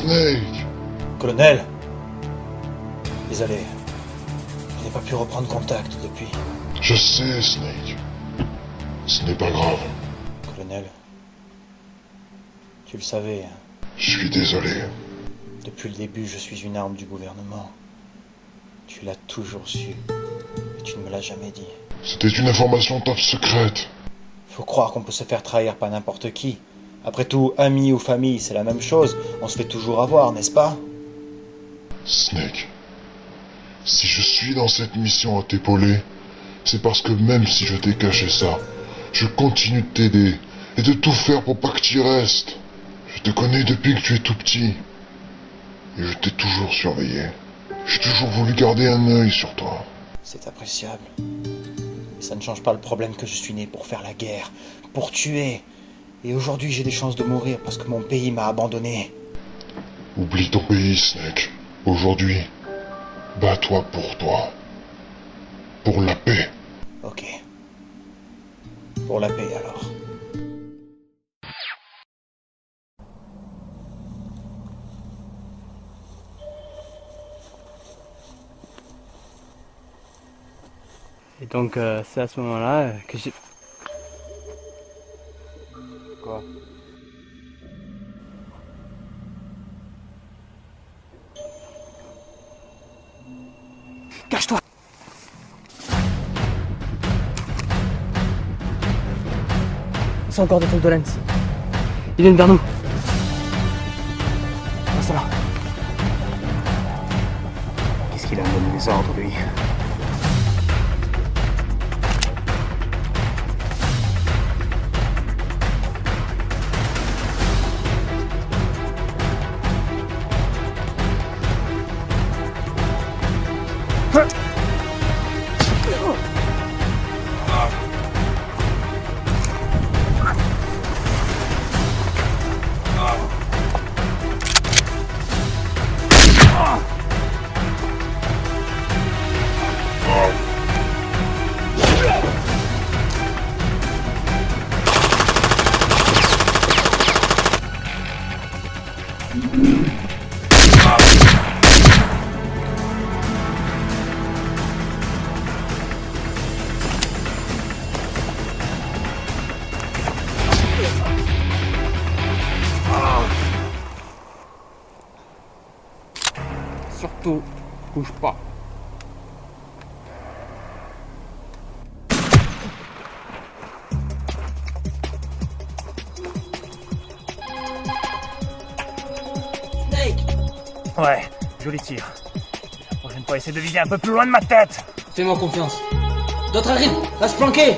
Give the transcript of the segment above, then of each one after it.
Snake! Colonel! Désolé. Je n'ai pas pu reprendre contact depuis. Je sais, Snake. Ce n'est pas grave. Colonel. Tu le savais, hein. Je suis désolé. Depuis le début, je suis une arme du gouvernement. Tu l'as toujours su. Et tu ne me l'as jamais dit. C'était une information top secrète. Faut croire qu'on peut se faire trahir par n'importe qui. Après tout, amis ou famille, c'est la même chose. On se fait toujours avoir, n'est-ce pas? Snake. Si je suis dans cette mission à t'épauler, c'est parce que même si je t'ai caché ça, je continue de t'aider et de tout faire pour pas que tu y restes. Je te connais depuis que tu es tout petit. Et je t'ai toujours surveillé. J'ai toujours voulu garder un œil sur toi. C'est appréciable. Mais ça ne change pas le problème que je suis né pour faire la guerre, pour tuer. Et aujourd'hui, j'ai des chances de mourir parce que mon pays m'a abandonné. Oublie ton pays, Snake. Aujourd'hui, bats-toi pour toi. Pour la paix. Ok. Pour la paix, alors. Et donc c'est à ce moment-là que j'ai... Quoi? Cache-toi! C'est encore des trucs de Lens. Ils viennent vers nous. Ah, ça va. Qu'est-ce qu'il a donné des ordres, lui? Surtout, bouge pas. Snake! Ouais, joli tir. La prochaine fois, essaie de viser un peu plus loin de ma tête. Fais-moi confiance. D'autres arrivent! Reste planqué!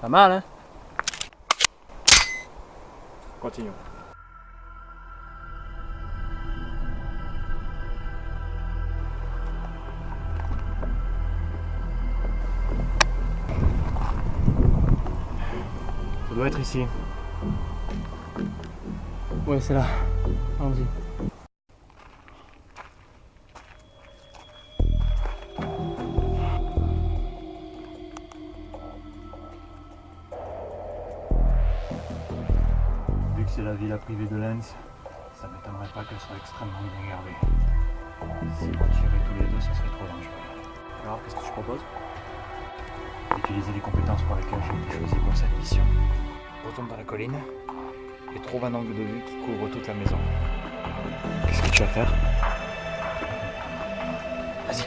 Pas mal, hein? Continuons. Ça doit être ici. Ouais, c'est là. Allons-y. Vu que c'est la villa privée de Lens, ça m'étonnerait pas qu'elle soit extrêmement bien gardée. Si vous tirez tous les deux, ça serait trop dangereux. Alors, qu'est-ce que tu proposes? Utiliser les compétences pour lesquelles j'ai été choisi pour cette mission. Retourne dans la colline et trouve un angle de vue qui couvre toute la maison. Qu'est-ce que tu vas faire? Vas-y.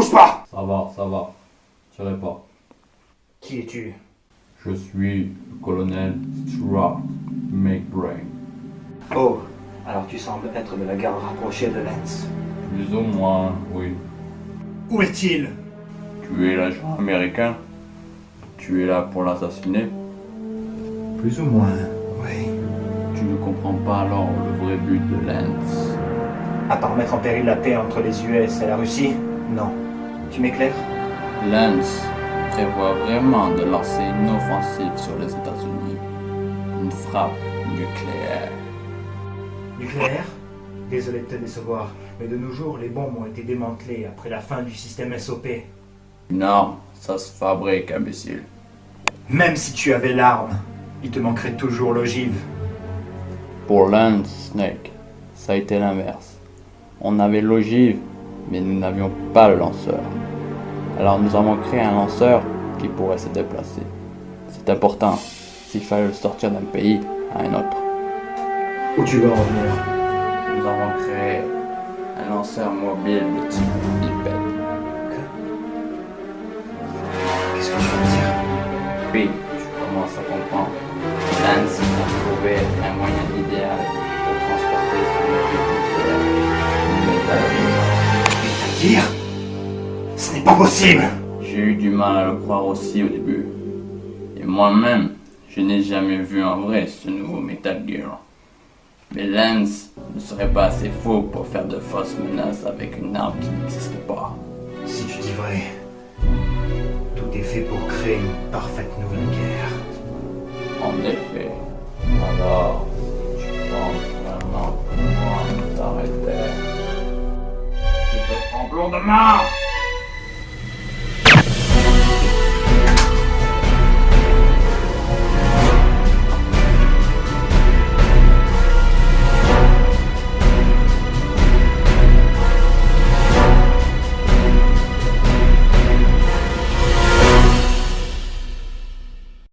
Bouge pas! Ça va. Tirez pas. Qui es-tu? Je suis le colonel Stuart McBrain. Oh, alors tu sembles être de la garde rapprochée de Lance. Plus ou moins, oui. Où est-il? Tu es l'agent américain. Tu es là pour l'assassiner. Plus ou moins, oui. Tu ne comprends pas alors le vrai but de Lance. À part mettre en péril la paix entre les US et la Russie? Non. Tu m'éclaires? Lance prévoit vraiment de lancer une offensive sur les États-Unis. Une frappe nucléaire. Nucléaire? Désolé de te décevoir, mais de nos jours, les bombes ont été démantelées après la fin du système SOP. Une arme, ça se fabrique, imbécile. Même si tu avais l'arme, il te manquerait toujours l'ogive. Pour Lance, Snake, ça a été l'inverse. On avait l'ogive, mais nous n'avions pas le lanceur. Alors nous avons créé un lanceur qui pourrait se déplacer. C'est important, s'il fallait le sortir d'un pays à un autre. Où tu vas en venir? Nous avons créé un lanceur mobile de type bipède. Qu'est-ce que tu veux dire? Oui, tu commences à comprendre. Lance a trouvé un moyen idéal pour transporter son objet nucléaire. C'est-à-dire? Ce n'est pas possible! J'ai eu du mal à le croire aussi au début. Et moi-même, je n'ai jamais vu en vrai ce nouveau Metal Gear. Mais Lance ne serait pas assez fou pour faire de fausses menaces avec une arme qui n'existe pas. Si tu dis vrai, tout est fait pour créer une parfaite nouvelle guerre. En effet. Alors, tu penses vraiment pouvoir nous arrêter? Je te prends de main!